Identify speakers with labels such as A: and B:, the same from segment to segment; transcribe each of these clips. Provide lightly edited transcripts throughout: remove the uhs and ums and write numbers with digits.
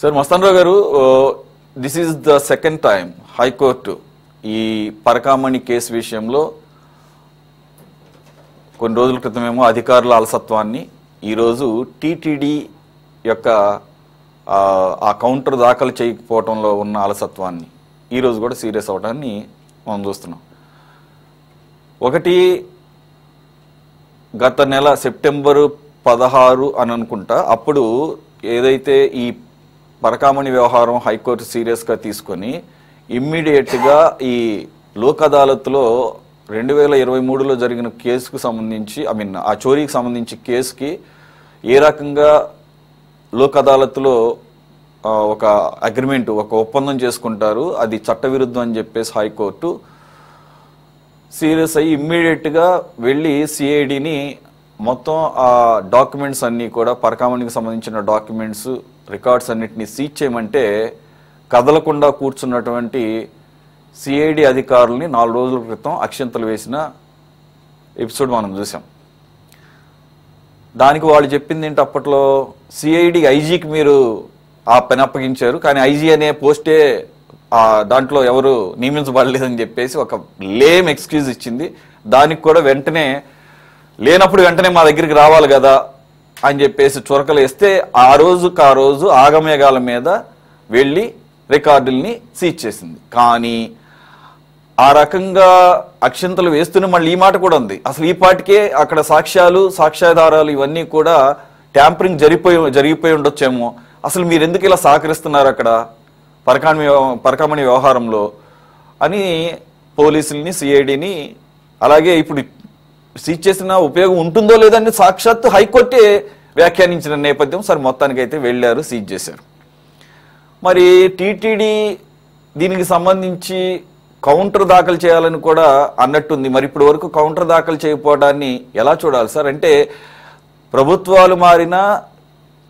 A: Sir Mastan Rao గారు, this is the second time high court ఈ Parakamani case విషయంలో కొన్ని రోజుల క్రితమేమో అధికారుల అలసత్వాన్ని, ఈరోజు టీటీడీ యొక్క ఆ కౌంటర్ దాఖలు చేయకపోవడంలో ఉన్న అలసత్వాన్ని ఈరోజు కూడా సీరియస్ అవడాన్ని మనం చూస్తున్నాం. ఒకటి, గత నెల సెప్టెంబరు 16 అని అనుకుంటా, అప్పుడు ఏదైతే ఈ పరకామణి వ్యవహారం హైకోర్టు సీరియస్గా తీసుకొని ఇమ్మీడియట్గా ఈ లోక్ అదాలత్లో 2023లో జరిగిన కేసుకు సంబంధించి ఆ చోరీకి సంబంధించి కేసుకి ఏ రకంగా లోక్ అదాలత్లో ఒక అగ్రిమెంట్, ఒక ఒప్పందం చేసుకుంటారు, అది చట్టవిరుద్ధం అని చెప్పేసి హైకోర్టు సీరియస్ అయ్యి ఇమ్మీడియట్గా వెళ్ళి సిఐడిని మొత్తం ఆ డాక్యుమెంట్స్ అన్నీ కూడా, పరకామణికి సంబంధించిన డాక్యుమెంట్స్, రికార్డ్స్ అన్నిటినీ సీజ్ చేయమంటే కదలకుండా కూర్చున్నటువంటి సిఐడి అధికారుల్ని 4 రోజుల క్రితం అక్షింతలు వేసిన ఎపిసోడ్ మనం చూసాం. దానికి వాళ్ళు చెప్పింది ఏంటి, అప్పట్లో సిఐడి ఐజీకి మీరు ఆ పని అప్పగించారు, కానీ ఐజీ అనే పోస్టే దాంట్లో ఎవరు నియమించబడలేదని చెప్పేసి ఒక లేమ్ ఎక్స్క్యూజ్ ఇచ్చింది. దానికి కూడా లేనప్పుడు వెంటనే మా దగ్గరికి రావాలి కదా అని చెప్పేసి చురకలు వేస్తే ఆ రోజు ఆగమేఘాల మీద వెళ్ళి రికార్డుల్ని సీజ్ చేసింది. కానీ ఆ రకంగా అక్షింతలు వేస్తూనే మళ్ళీ ఈ మాట కూడా ఉంది, అసలు ఈ పాటికే అక్కడ సాక్ష్యాధారాలు ఇవన్నీ కూడా ట్యాంపరింగ్ జరిగిపోయి ఉండొచ్చేమో, అసలు మీరు ఎందుకు ఇలా సహకరిస్తున్నారు అక్కడ పరకామణి వ్యవహారంలో అని పోలీసుల్ని, సిఐడిని, అలాగే ఇప్పుడు సీజ్ చేసిన ఉపయోగం ఉంటుందో లేదని సాక్షాత్తు హైకోర్టే వ్యాఖ్యానించిన నేపథ్యం. సరే, మొత్తానికైతే వెళ్ళారు, సీజ్ చేశారు. మరి టీటీడీ దీనికి సంబంధించి కౌంటర్ దాఖలు చేయాలని కూడా అన్నట్టుంది. మరి ఇప్పటి వరకు కౌంటర్ దాఖలు చేయకపోవడాన్ని ఎలా చూడాలి సార్? అంటే ప్రభుత్వాలు మారినా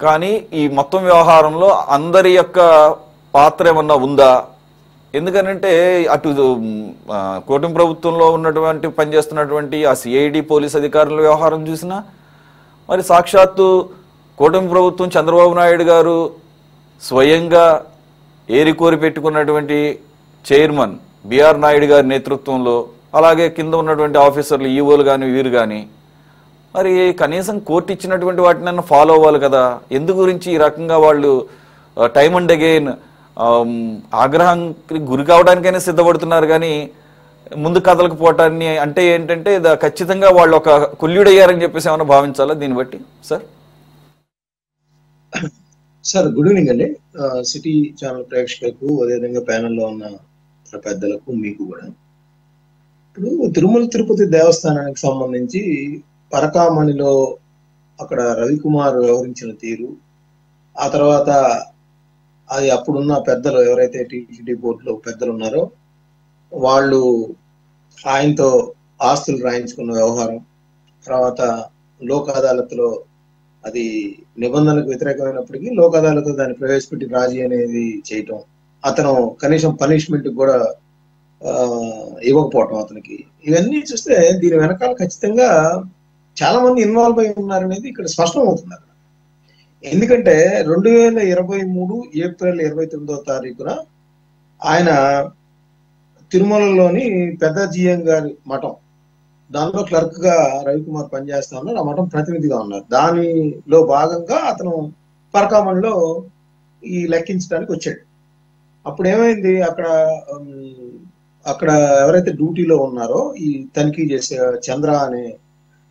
A: కానీ ఈ మొత్తం వ్యవహారంలో అందరి యొక్క పాత్ర ఏమన్నా ఉందా? ఎందుకనంటే అటు కూటమి ప్రభుత్వంలో ఉన్నటువంటి పనిచేస్తున్నటువంటి ఆ సిఐడి పోలీస్ అధికారుల వ్యవహారం చూసినా, మరి సాక్షాత్తు కూటమి ప్రభుత్వం చంద్రబాబు నాయుడు గారు స్వయంగా ఏరికోరి పెట్టుకున్నటువంటి చైర్మన్ బిఆర్ నాయుడు గారి నేతృత్వంలో, అలాగే కింద ఉన్నటువంటి ఆఫీసర్లు, ఈఓలు కానీ వీరు కానీ, మరి కనీసం కోర్టు ఇచ్చినటువంటి వాటిని ఫాలో అవ్వాలి కదా. ఎందు గురించి ఈ రకంగా వాళ్ళు టైమ్ అండ్ అగైన్ ఆగ్రహానికి గురి కావడానికైనా సిద్ధపడుతున్నారు, కానీ ముందు కదలకపోవటాన్ని అంటే ఏంటంటే ఖచ్చితంగా వాళ్ళు ఒక కొల్లుడయ్యారని చెప్పేసి ఏమైనా భావించాలా దీన్ని బట్టి సార్?
B: సార్, గుడ్ ఈవినింగ్ అండి. సిటీ ఛానల్ ప్రేక్షకులకు, అదేవిధంగా ప్యానెల్లో ఉన్న పెద్దలకు, మీకు కూడా. ఇప్పుడు తిరుమల తిరుపతి దేవస్థానానికి సంబంధించి పరకామణిలో అక్కడ రవికుమార్ వ్యవహరించిన తీరు, ఆ తర్వాత అది అప్పుడున్న పెద్దలు ఎవరైతే టీటీడీ బోర్డులో పెద్దలు ఉన్నారో వాళ్ళు ఆయనతో ఆస్తులు రాయించుకున్న వ్యవహారం, తర్వాత లోక్ అదాలత్లో అది నిబంధనలకు వ్యతిరేకమైనప్పటికీ లోక్ అదాలత్ దాన్ని ప్రవేశపెట్టి రాజీ అనేది చేయటం, అతను కనీసం పనిష్మెంట్ కూడా ఇవ్వకపోవటం అతనికి, ఇవన్నీ చూస్తే దీని వెనకాల ఖచ్చితంగా చాలా మంది ఇన్వాల్వ్ అయి ఉన్నారనేది ఇక్కడ స్పష్టం అవుతుంది. ఎందుకంటే 2023 ఏప్రిల్ 29వ తారీఖున ఆయన తిరుమలలోని పెద్ద జిఎం గారి మఠం, దానిలో క్లర్క్ గా రవికుమార్ పనిచేస్తా ఉన్నారు, ఆ మఠం ప్రతినిధిగా ఉన్నారు. దానిలో భాగంగా అతను పరకామణిలో ఈ లెక్కించడానికి వచ్చాడు. అప్పుడు ఏమైంది, అక్కడ ఎవరైతే డ్యూటీలో ఉన్నారో ఈ తనిఖీ చేసే చంద్ర అనే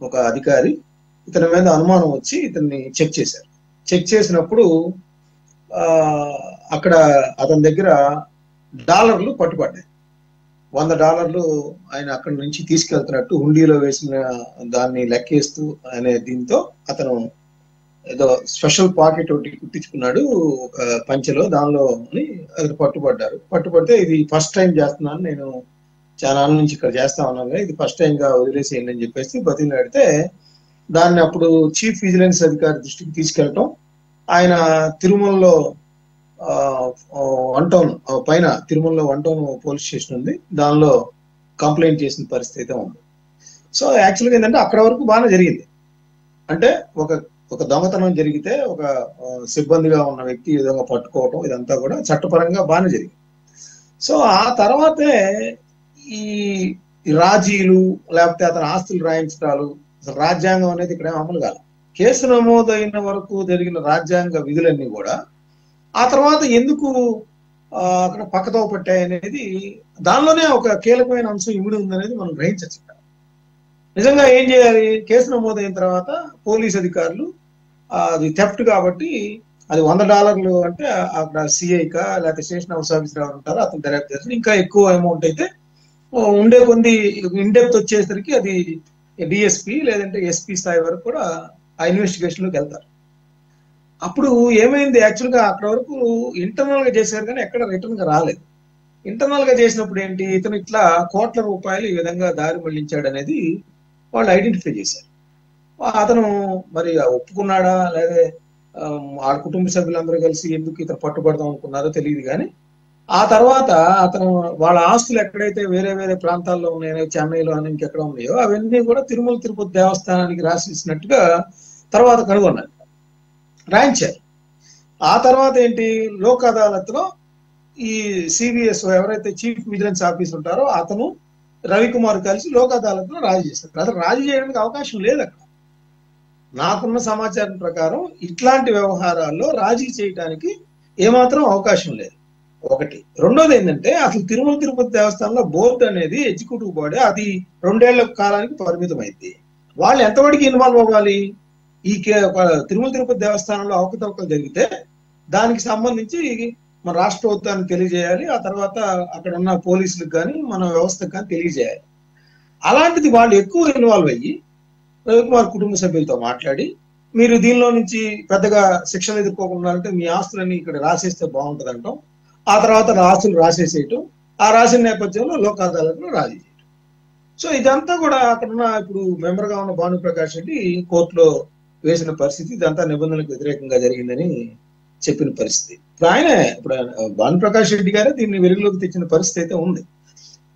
B: ఒక అధికారి, ఇతని మీద అనుమానం వచ్చి ఇతన్ని చెక్ చేశారు. చెక్ చేసినప్పుడు అక్కడ అతని దగ్గర డాలర్లు పట్టుబడ్డాయి. $100 ఆయన అక్కడి నుంచి తీసుకెళ్తున్నట్టు హుండీలో వేసిన దాన్ని లెక్కేస్తూ అనే దీంతో అతను ఏదో స్పెషల్ పాకెట్ ఒకటి కుట్టించుకున్నాడు ఒక పంచెలో, దానిలో అది పట్టుబడ్డారు. పట్టుబడితే ఇది ఫస్ట్ టైం చేస్తున్నాను, నేను చాలా నుంచి ఇక్కడ చేస్తా ఉన్నాను, ఇది ఫస్ట్ టైం గా వదిలేసేయండి అని చెప్పేసి బతిలాడితే దాన్ని అప్పుడు చీఫ్ విజిలెన్స్ అధికారి దృష్టికి తీసుకెళ్ళటం, ఆయన తిరుమలలో తిరుమలలో 1 టౌన్ పోలీస్ స్టేషన్ ఉంది, దానిలో కంప్లైంట్ చేసిన పరిస్థితి అయితే ఉంది. సో యాక్చువల్గా ఏంటంటే అక్కడ వరకు బాగానే జరిగింది. అంటే ఒక ఒక దొంగతనం జరిగితే ఒక సిబ్బందిగా ఉన్న వ్యక్తి ఈ విధంగా పట్టుకోవటం ఇదంతా కూడా చట్టపరంగా బాగానే జరిగింది. సో ఆ తర్వాతే ఈ ఈ రాజీలు లేకపోతే అతని ఆస్తులు రాయించడాలు, అసలు రాజ్యాంగం అనేది ఇక్కడ అమలు కాదు. కేసు నమోదైన వరకు జరిగిన రాజ్యాంగ విధులన్నీ కూడా ఆ తర్వాత ఎందుకు అక్కడ పక్కతో పట్టాయి అనేది దానిలోనే ఒక కీలకమైన అంశం ఇమిడి ఉందనేది మనం గ్రహించచ్చు. నిజంగా ఏం చేయాలి? కేసు నమోదైన తర్వాత పోలీస్ అధికారులు అది థెఫ్ట్ కాబట్టి అది $100 అంటే అక్కడ సిఐకా లేకపోతే స్టేషన్ హౌస్ ఆఫీసర్ ఎవరు ఉంటారో అతను దర్యాప్తు చేస్తారు. ఇంకా ఎక్కువ అమౌంట్ అయితే ఉండే కొన్ని ఇన్డెప్త్ వచ్చేసరికి అది డిఎస్పీ లేదంటే ఎస్పీ స్థాయి వరకు కూడా ఆ ఇన్వెస్టిగేషన్ లోకి వెళ్తారు. అప్పుడు ఏమైంది? యాక్చువల్ గా అక్కడ వరకు ఇంటర్నల్ గా చేశారు కానీ ఎక్కడ రిటర్న్ గా రాలేదు. ఇంటర్నల్ గా చేసినప్పుడు ఏంటి, ఇతను ఇట్లా కోట్ల రూపాయలు ఈ విధంగా దారి మళ్లించాడు అనేది వాళ్ళు ఐడెంటిఫై చేశారు. అతను మరి ఒప్పుకున్నాడా లేదా ఆ కుటుంబ సభ్యులందరూ కలిసి ఎందుకు ఇతను పట్టుబడదాం అనుకున్నారో తెలియదు. కానీ ఆ తర్వాత అతను వాళ్ళ ఆస్తులు ఎక్కడైతే వేరే వేరే ప్రాంతాల్లో ఉన్నాయో, చెన్నైలో అని ఇంకెక్కడ ఉన్నాయో అవన్నీ కూడా తిరుమల తిరుపతి దేవస్థానానికి రాసిచ్చినట్టుగా తర్వాత కనుగొన్నారు, రాయించారు. ఆ తర్వాత ఏంటి, లోక్ అదాలత్ లో ఈ సిబిఎస్ ఎవరైతే చీఫ్ విజిలెన్స్ ఆఫీసర్ ఉంటారో అతను రవికుమార్ కలిసి లోక్ అదాలత్ లో రాజీ చేస్తారు. అసలు రాజీ చేయడానికి అవకాశం లేదు అక్కడ. నాకున్న సమాచారం ప్రకారం ఇట్లాంటి వ్యవహారాల్లో రాజీ చేయడానికి ఏమాత్రం అవకాశం లేదు. ఒకటి. రెండోది ఏంటంటే అసలు తిరుమల తిరుపతి దేవస్థానంలో బోర్డు అనేది ఎగ్జిక్యూటివ్ బాడీ, అది 2 ఏళ్ల కాలానికి పరిమితం అయింది. వాళ్ళు ఎంతవరకు ఇన్వాల్వ్ అవ్వాలి? ఈ తిరుమల తిరుపతి దేవస్థానంలో అవకతవకలు జరిగితే దానికి సంబంధించి మన రాష్ట్ర ప్రభుత్వానికి తెలియజేయాలి, ఆ తర్వాత అక్కడ ఉన్న పోలీసులకు కానీ మన వ్యవస్థకు కానీ తెలియజేయాలి. అలాంటిది వాళ్ళు ఎక్కువ ఇన్వాల్వ్ అయ్యి రవికుమార్ కుటుంబ సభ్యులతో మాట్లాడి మీరు దీనిలో నుంచి పెద్దగా శిక్షణ ఎదుర్కోకుండా అంటే మీ ఆస్తులన్నీ ఇక్కడ రాసేస్తే బాగుంటుంది అంటాం. ఆ తర్వాత ఆస్తులు రాసేసేయటం, ఆ రాసిన నేపథ్యంలో లోక్ అదాలత్లో రాజీ చేయటం. సో ఇదంతా కూడా అక్కడున్న ఇప్పుడు మెంబర్ గా ఉన్న భానుప్రకాష్ రెడ్డి కోర్టులో వేసిన పరిస్థితి, ఇదంతా నిబంధనలకు వ్యతిరేకంగా జరిగిందని చెప్పిన పరిస్థితి. ఇప్పుడు భానుప్రకాష్ రెడ్డి గారే దీన్ని వెలుగులోకి తెచ్చిన పరిస్థితి అయితే ఉంది.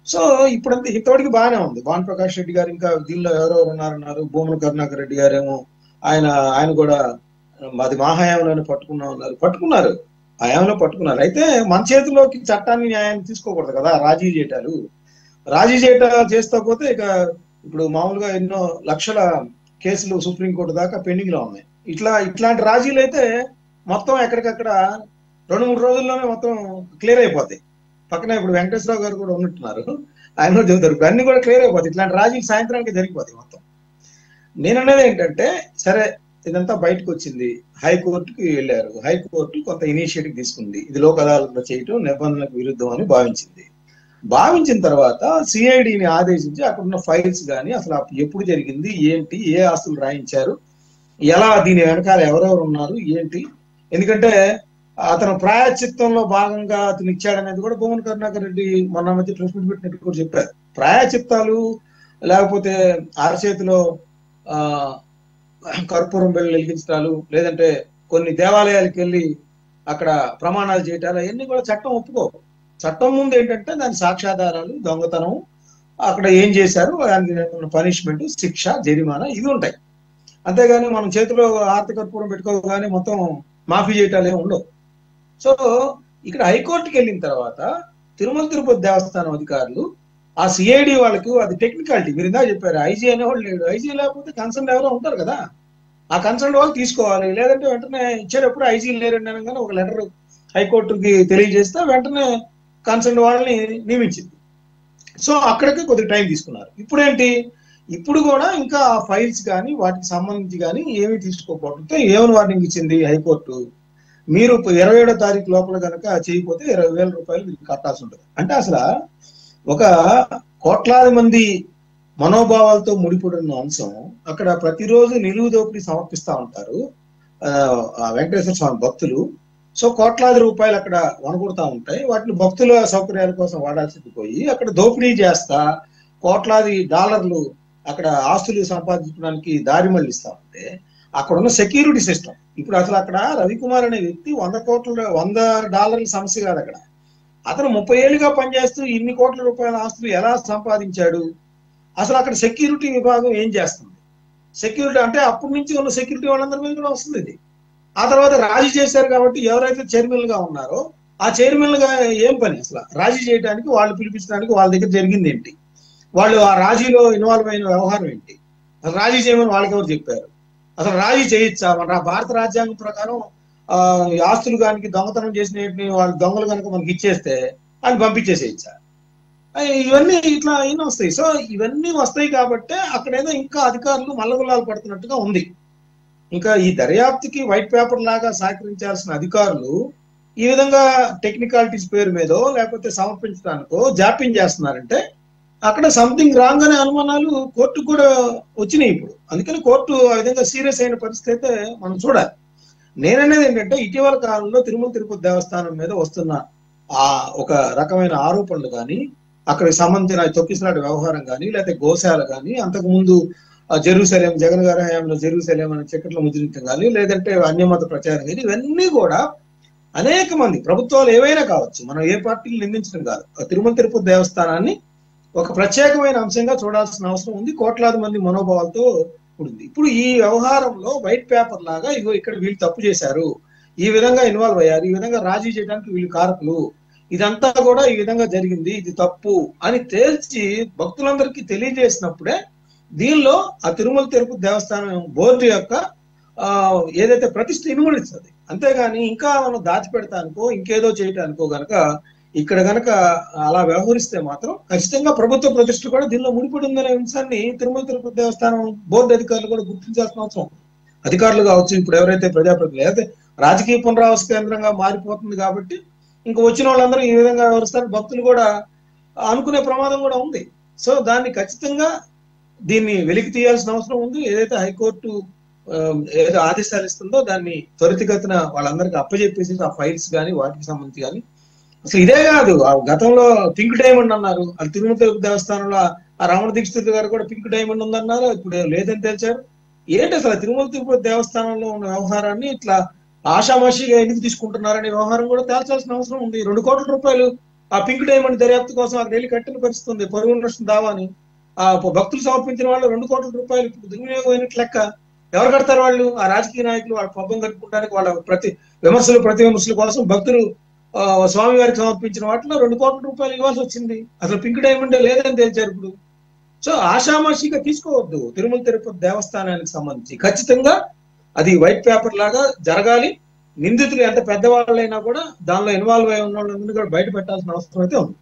B: సో ఇప్పుడంతా ఇంతవరకు బాగానే ఉంది. భానుప్రకాష్ రెడ్డి గారు ఇంకా దీనిలో ఎవరెవరు ఉన్నారన్నారు. భూమన కరుణాకర్ రెడ్డి గారేమో ఆయన కూడా అది మా హయాంలోనే పట్టుకున్నారు, హయాంలో పట్టుకున్నారు. అయితే మన చేతిలోకి చట్టాన్ని న్యాయాన్ని తీసుకోకూడదు కదా రాజీ చేయటాలు చేస్తా పోతే ఇక ఇప్పుడు మామూలుగా ఎన్నో లక్షల కేసులు సుప్రీంకోర్టు దాకా పెండింగ్ లో ఉన్నాయి. ఇట్లాంటి రాజీలు అయితే మొత్తం ఎక్కడికక్కడ 2-3 రోజుల్లోనే మొత్తం క్లియర్ అయిపోతాయి. పక్కన ఇప్పుడు వెంకటేశ్వరరావు గారు కూడా ఉన్నట్టున్నారు, ఆయన కూడా చెబుతారు అన్ని కూడా క్లియర్ అయిపోతాయి. ఇట్లాంటి రాజీలు సాయంత్రానికి జరిగిపోతాయి మొత్తం. నేననేది ఏంటంటే సరే ఇదంతా బయటకు వచ్చింది, హైకోర్టుకి వెళ్ళారు, హైకోర్టు కొంత ఇనిషియేటివ్ తీసుకుంది, ఇది లోక్ అదాలత్లో చేయటం నిబంధనలకు విరుద్ధం అని భావించిన తర్వాత సిఐడిని ఆదేశించి అక్కడున్న ఫైల్స్ కానీ అసలు ఎప్పుడు జరిగింది ఏంటి, ఏ ఆస్తులు రాయించారు, ఎలా దీని వెనకాల ఎవరెవరు ఉన్నారు ఏంటి, ఎందుకంటే అతను ప్రాయశ్చిత్తంలో భాగంగా అతను ఇచ్చాడనేది కూడా భూమన కరుణాకర్ రెడ్డి మొన్న మధ్య ప్రెస్ మీట్ పెట్టినట్టు కూడా చెప్పారు. ప్రాయశ్చిత్తాలు లేకపోతే అరచేతిలో కర్పూరం బిళ్ళలు వెలిగించడాలు, లేదంటే కొన్ని దేవాలయాలకు వెళ్ళి అక్కడ ప్రమాణాలు చేయటాలు అవన్నీ కూడా చట్టం ఒప్పుకోవు. చట్టం ముందు ఏంటంటే దాని సాక్ష్యాధారాలు, దొంగతనం, అక్కడ ఏం చేశారు, దానికి పనిష్మెంట్, శిక్ష, జరిమానా ఇవి ఉంటాయి. అంతేగాని మనం చేతిలో ఆర్తి కర్పూరం పెట్టుకోగానే మొత్తం మాఫీ చేయటాలు ఏమి ఉండవు. సో ఇక్కడ హైకోర్టుకి వెళ్ళిన తర్వాత తిరుమల తిరుపతి దేవస్థానం అధికారులు ఆ సిఐడి వాళ్ళకు అది టెక్నికాలిటీ, మీరు ఇందాక చెప్పారు ఐజీ అనేవాళ్ళు లేడు, ఐజీ లేకపోతే కన్సర్న్ ఎవరో ఉంటారు కదా, ఆ కన్సర్న్ వాళ్ళు తీసుకోవాలి. లేదంటే వెంటనే ఇచ్చేటప్పుడు ఐజీ లేరండి అనగానే ఒక లెటర్ హైకోర్టుకి తెలియజేస్తే వెంటనే కన్సర్న్ వాళ్ళని నియమించింది. సో అక్కడికి కొద్దిగా టైం తీసుకున్నారు. ఇప్పుడు కూడా ఇంకా ఆ ఫైల్స్ కానీ వాటికి సంబంధించి కానీ ఏమీ తీసుకోకపోతే ఏమని వార్నింగ్ ఇచ్చింది హైకోర్టు, మీరు 27వ తారీఖు లోపల కనుక చేయకపోతే 20,000 రూపాయలు మీకు కట్టాల్సి ఉంటుంది. అంటే అసలు ఒక కోట్లాది మంది మనోభావాలతో ముడిపడిన అంశం. అక్కడ ప్రతిరోజు నిలువు దోపిడీ సమర్పిస్తా ఉంటారు వెంకటేశ్వర స్వామి భక్తులు. సో కోట్లాది రూపాయలు అక్కడ వనగొడతా ఉంటాయి. వాటిని భక్తుల సౌకర్యాల కోసం వాడాల్సింది పోయి అక్కడ దోపిడీ చేస్తా కోట్లాది డాలర్లు అక్కడ ఆస్తులు సంపాదించడానికి దారి మళ్లిస్తా ఉంటే అక్కడ ఉన్న సెక్యూరిటీ సిస్టమ్, ఇప్పుడు అసలు అక్కడ రవికుమార్ అనే వ్యక్తి $100 సమస్య కాదు. అతను 30 ఏళ్ళుగా పనిచేస్తూ ఇన్ని కోట్ల రూపాయల ఆస్తులు ఎలా సంపాదించాడు, అసలు అక్కడ సెక్యూరిటీ విభాగం ఏం చేస్తుంది, సెక్యూరిటీ అంటే అప్పటి నుంచి ఉన్న సెక్యూరిటీ వాళ్ళందరి మీద కూడా వస్తుంది ఇది. ఆ తర్వాత రాజీ చేశారు కాబట్టి ఎవరైతే చైర్మన్ గా ఉన్నారో ఆ చైర్మన్ గా ఏం పని అసలు రాజీ చేయడానికి, వాళ్ళు పిలిపించడానికి వాళ్ళ దగ్గర జరిగింది ఏంటి, వాళ్ళు ఆ రాజీలో ఇన్వాల్వ్ అయిన వ్యవహారం ఏంటి, అసలు రాజీ చేయమని వాళ్ళకి ఎవరు చెప్పారు, అసలు రాజీ చేయొచ్చా? మన భారత రాజ్యాంగం ప్రకారం ఈ ఆస్తులు కానీ దొంగతనం చేసిన వాళ్ళు దొంగలు కనుక మనకి ఇచ్చేస్తే అని పంపించేసేయచ్చా? ఇవన్నీ ఇట్లా అయినా వస్తాయి. సో ఇవన్నీ వస్తాయి కాబట్టి అక్కడేదో ఇంకా అధికారులు మల్లగుల్లాలు పడుతున్నట్టుగా ఉంది. ఇంకా ఈ దర్యాప్తుకి వైట్ పేపర్ లాగా సహకరించాల్సిన అధికారులు ఈ విధంగా టెక్నికాలిటీస్ పేరు మీదో లేకపోతే సమర్పించడానికో జాప్యం చేస్తున్నారంటే అక్కడ సంథింగ్ రాంగ్ అనే అనుమానాలు కోర్టుకు కూడా వచ్చినాయి ఇప్పుడు. అందుకని కోర్టు ఆ విధంగా సీరియస్ అయిన పరిస్థితి అయితే మనం చూడాలి. నేననేది ఏంటంటే ఇటీవల కాలంలో తిరుమల తిరుపతి దేవస్థానం మీద వస్తున్న ఆ ఒక రకమైన ఆరోపణలు కానీ, అక్కడికి సంబంధించిన తొక్కిసలాట వ్యవహారం కానీ, లేకపోతే గోశాల కానీ, అంతకుముందు జెరూసలేం జగన్ గారి హయాంలో జెరూసలేం అనే చక్కట్లో ముద్రించడం కానీ, లేదంటే అన్యమత ప్రచారం కానీ, ఇవన్నీ కూడా అనేక మంది ప్రభుత్వాలు ఏవైనా కావచ్చు, మనం ఏ పార్టీని నిందించడం కాదు, తిరుమల తిరుపతి దేవస్థానాన్ని ఒక ప్రత్యేకమైన అంశంగా చూడాల్సిన అవసరం ఉంది. కోట్లాది మంది మనోభావాలతో ఉంది. ఇప్పుడు ఈ వ్యవహారంలో వైట్ పేపర్ లాగా ఇగో ఇక్కడ వీళ్ళు తప్పు చేశారు, ఈ విధంగా ఇన్వాల్వ్ అయ్యారు, ఈ విధంగా రాజీ చేయడానికి వీళ్ళు కారకులు, ఇదంతా కూడా ఈ విధంగా జరిగింది, ఇది తప్పు అని తేల్చి భక్తులందరికీ తెలియజేసినప్పుడే దీనిలో ఆ తిరుమల తిరుపతి దేవస్థానం బోర్డు యొక్క ఏదైతే ప్రతిష్ఠ ఇనుమడిస్తుంది. అంతేగాని ఇంకా మనం దాచిపెడతానికో ఇంకేదో చేయటానికో గనక ఇక్కడ గనక అలా వ్యవహరిస్తే మాత్రం ఖచ్చితంగా ప్రభుత్వ ప్రతిష్ఠ కూడా దీనిలో ముడిపడి ఉందనే అంశాన్ని తిరుమల తిరుపతి దేవస్థానం బోర్డు అధికారులు కూడా గుర్తించాల్సిన అవసరం. అధికారులు కావచ్చు, ఇప్పుడు ఎవరైతే ప్రజాప్రతినిధులు అయితే రాజకీయ పునరావాస కేంద్రంగా మారిపోతుంది కాబట్టి ఇంకా వచ్చిన వాళ్ళందరూ ఈ విధంగా వ్యవహరిస్తారు, భక్తులు కూడా అనుకునే ప్రమాదం కూడా ఉంది. సో దాన్ని ఖచ్చితంగా దీన్ని వెలికి తీయాల్సిన అవసరం ఉంది. ఏదైతే హైకోర్టు ఏదో ఆదేశాలు ఇస్తుందో దాన్ని త్వరితగతిన వాళ్ళందరికీ అప్పచెప్పేసి ఆ ఫైల్స్ కానీ వాటికి సంబంధించి కానీ, అసలు ఇదే కాదు గతంలో పింక్ డైమండ్ అన్నారు, అది తిరుమల తిరుపతి దేవస్థానంలో ఆ రమణ దీక్షిత్ గారు కూడా పింక్ డైమండ్ ఉందన్నారు, ఇప్పుడు లేదని తెలిసారు. ఏంటి అసలు తిరుమల తిరుపతి దేవస్థానంలో ఉన్న వ్యవహారాన్ని ఇట్లా ఆషామాషిగా ఎందుకు తీసుకుంటున్నారనే వ్యవహారం కూడా తేల్చాల్సిన అవసరం ఉంది. 2 కోట్ల రూపాయలు ఆ పింక్ డైమండ్ దర్యాప్తు కోసం అక్కడ వెళ్ళి కట్టిన పరిస్థితి ఉంది. పరువు నష్టం దావాని ఆ భక్తులు సమర్పించిన వాళ్ళు 2 కోట్ల రూపాయలు ఇప్పుడు దుర్వినియోగం అయినట్లు లెక్క. ఎవరు కడతారు వాళ్ళు? ఆ రాజకీయ నాయకులు వాళ్ళ పబ్బం కట్టుకోవడానికి వాళ్ళ ప్రతి విమర్శల కోసం భక్తులు స్వామివారికి సమర్పించిన వాటిలో 2 కోట్ల రూపాయలు ఇవ్వాల్సి వచ్చింది. అసలు పింక్ డైమండ్ లేదని తేల్చారు ఇప్పుడు. సో ఆషామాషిగా తీసుకోవద్దు తిరుమల తిరుపతి దేవస్థానానికి సంబంధించి. ఖచ్చితంగా అది వైట్ పేపర్ లాగా జరగాలి. నిందితులు ఎంత పెద్దవాళ్ళైనా కూడా దానిలో ఇన్వాల్వ్ అయి ఉన్న వాళ్ళందరినీ కూడా బయట పెట్టాల్సిన అవసరం అయితే ఉంది.